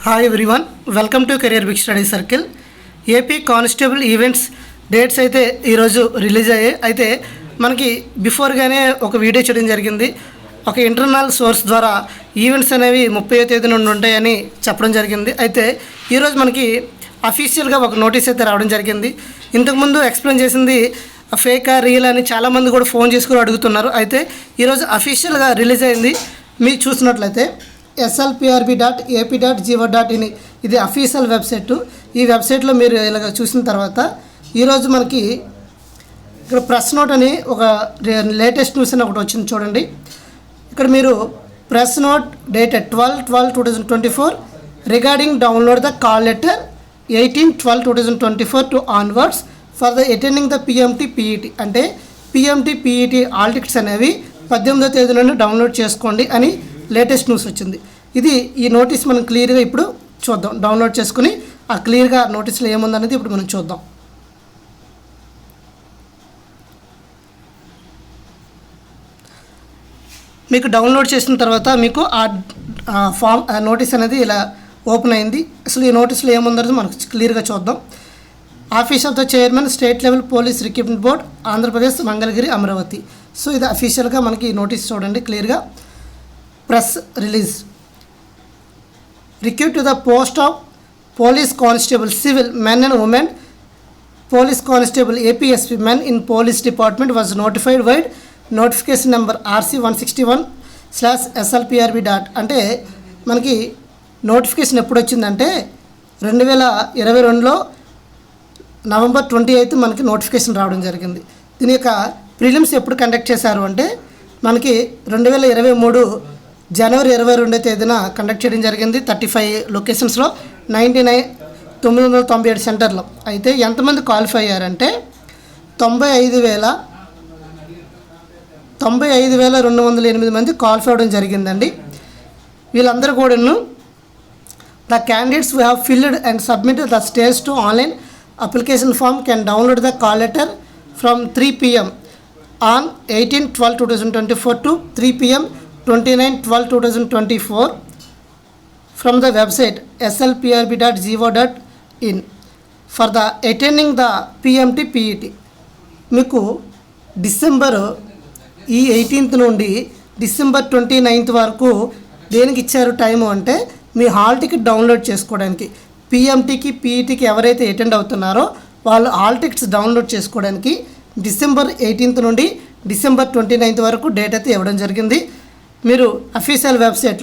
Hi everyone, welcome to Career Big Study Circle. AP constable events dates అయితే ఈరోజు release అయ్యాయి. అయితే మనకి బిఫోర్గానే ఒక వీడియో చేయడం జరిగింది. ఒక ఇంటర్నల్ సోర్స్ ద్వారా ఈవెంట్స్ అనేవి 30వ తేదీ నుండి ఉంటాయని చెప్పడం జరిగింది. అయితే ఈరోజు మనకి అఫీషియల్గా ఒక నోటీస్ అయితే రావడం జరిగింది. ఇంతకుముందు ఎక్స్ప్లెయిన్ చేసింది ఫేకా రియల్ అని చాలామంది కూడా ఫోన్ చేసుకుని అడుగుతున్నారు. అయితే ఈరోజు అఫీషియల్గా రిలీజ్ అయింది. మీరు చూసినట్లయితే slprb.ap.gov.in ఇది అఫీషియల్ వెబ్సైటు. ఈ వెబ్సైట్లో మీరు ఇలాగ చూసిన తర్వాత ఈరోజు మనకి ఇక్కడ ప్రెస్ నోట్ అని ఒక లేటెస్ట్ న్యూస్ అని ఒకటి వచ్చింది చూడండి. ఇక్కడ మీరు press note dated 12/12/2024 regarding download the call letter 18/12/2024 to onwards for the attending the PMT PET అంటే PMT PET ఆల్ టికెట్స్ అనేవి 18వ తేదీ నుండి డౌన్లోడ్ చేసుకోండి అని లేటెస్ట్ న్యూస్ వచ్చింది. ఇది ఈ నోటీస్ మనం క్లియర్గా ఇప్పుడు చూద్దాం. డౌన్లోడ్ చేసుకుని ఆ క్లియర్గా నోటీస్లో ఏముందనేది ఇప్పుడు మనం చూద్దాం. మీకు డౌన్లోడ్ చేసిన తర్వాత మీకు ఆ ఫామ్ నోటీస్ అనేది ఇలా ఓపెన్ అయింది. అసలు ఈ నోటీస్లో ఏముందనేది మనకు క్లియర్గా చూద్దాం. Office of the chairman state level police recruitment board Andhra Pradesh Mangalagiri Amaravati. So ఇది అఫీషియల్గా మనకి ఈ నోటీస్ చూడండి క్లియర్గా. Press release recruit to the post of police constable civil men and women police constable APSP men in police department was notified wide notification number RC161/SLPRB అంటే మనకి notification ఎప్పుడు వచ్చిందంటే 2022లో November 28 మనకి నోటిఫికేషన్ రావడం జరిగింది. దీని యొక్క ప్రిలిమ్స్ ఎప్పుడు కండక్ట్ చేశారు అంటే మనకి 2023 జనవరి 22వ తేదీన కండక్ట్ చేయడం జరిగింది. 35 లొకేషన్స్లో 997 సెంటర్లో. అయితే ఎంతమంది క్వాలిఫై అయ్యారంటే 95,208 మంది క్వాలిఫై అవ్వడం జరిగిందండి. వీళ్ళందరూ కూడాను the candidates we have filled and submitted the stage two online application form can download the call letter from 3 PM on 18/12/2024 to 3 PM 29/12/2024 from the website slprb.gov.in for the attending the PMT PET. మీకు December 18 నుండి December 29 వరకు దేనికి ఇచ్చారు time అంటే మీ hall ticket download చేసుకోవడానికి. PMTకి PETకి ఎవరైతే attend అవుతున్నారో వాళ్ళు హాల్ టికెట్స్ డౌన్లోడ్ చేసుకోవడానికి డిసెంబర్ 18 నుండి డిసెంబర్ 29 వరకు డేట్ అయితే ఇవ్వడం జరిగింది. మీరు అఫీషియల్ వెబ్సైట్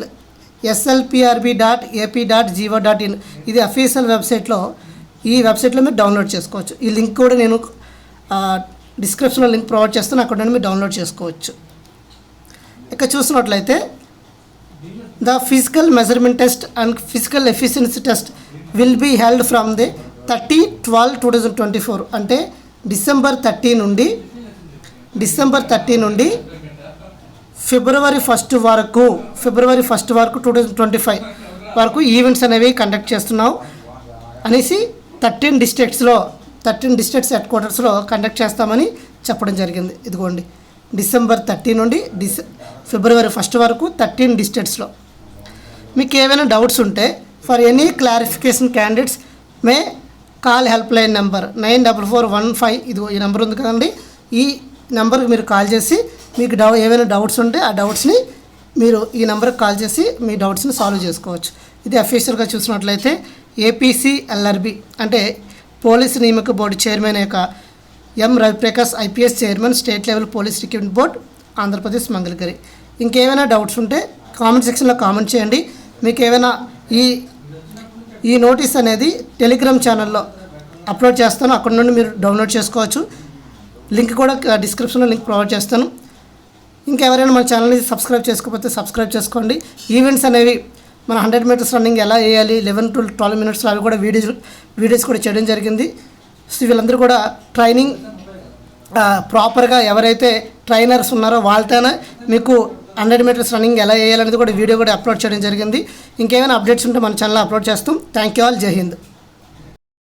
slprb.ap.gov.in ఇది అఫీషియల్ వెబ్సైట్లో ఈ వెబ్సైట్లో మీరు డౌన్లోడ్ చేసుకోవచ్చు. ఈ లింక్ కూడా నేను డిస్క్రిప్షన్లో లింక్ ప్రొవైడ్ చేస్తాను, అక్కడ నుండి మీరు డౌన్లోడ్ చేసుకోవచ్చు. ఇక్కడ చూసినట్లయితే the physical measurement test and physical efficiency test will be held from the 30/12/2024 అంటే డిసెంబర్ 30 నుండి ఫిబ్రవరి 1 వరకు 2025 వరకు ఈవెంట్స్ అనేవి కండక్ట్ చేస్తున్నాం అనేసి 13 డిస్ట్రిక్ట్స్ హెడ్ క్వార్టర్స్లో కండక్ట్ చేస్తామని చెప్పడం జరిగింది. ఇదిగోండి డిసెంబర్ 30 నుండి ఫిబ్రవరి 1 వరకు 13 డిస్ట్రిక్ట్స్లో. మీకు ఏమైనా డౌట్స్ ఉంటే for any clarification candidates may call help line number 94415 ఇదిగో ఈ నెంబర్ ఉంది కదండి. ఈ నెంబర్కి మీరు కాల్ చేసి మీకు ఏమైనా డౌట్స్ ఉంటే ఆ డౌట్స్ని మీరు ఈ నెంబర్కి కాల్ చేసి మీ డౌట్స్ని సాల్వ్ చేసుకోవచ్చు. ఇది అఫీషియల్గా చూసినట్లయితే APCLRB అంటే పోలీస్ నియామక బోర్డు చైర్మన్ యొక్క M. Ravi Prakash IPS chairman state level police recruitment board Andhra Pradesh Mangalagiri. ఇంకేమైనా డౌట్స్ ఉంటే కామెంట్ సెక్షన్లో కామెంట్ చేయండి. మీకు ఏమైనా ఈ నోటీస్ అనేది టెలిగ్రామ్ ఛానల్లో అప్లోడ్ చేస్తాను, అక్కడ నుండి మీరు డౌన్లోడ్ చేసుకోవచ్చు. లింక్ కూడా డిస్క్రిప్షన్లో లింక్ ప్రొవైడ్ చేస్తాను. ఇంకెవరైనా మన ఛానల్ని సబ్స్క్రైబ్ చేసుకోకపోతే సబ్స్క్రైబ్ చేసుకోండి. ఈవెంట్స్ అనేవి మన 100 మీటర్స్ రన్నింగ్ ఎలా వేయాలి 11 to 12 మినిట్స్లో అవి కూడా వీడియోస్ కూడా చేయడం జరిగింది. సో వీళ్ళందరూ కూడా ట్రైనింగ్ ప్రాపర్గా ఎవరైతే ట్రైనర్స్ ఉన్నారో వాళ్ళతోనే మీకు 100 మీటర్స్ రన్నింగ్ ఎలా వేయాలనేది కూడా వీడియో కూడా అప్లోడ్ చేయడం జరిగింది. ఇంకేమైనా అప్డేట్స్ ఉంటే మన ఛానల్లో అప్లోడ్ చేస్తాం. Thank you all. జై హింద్.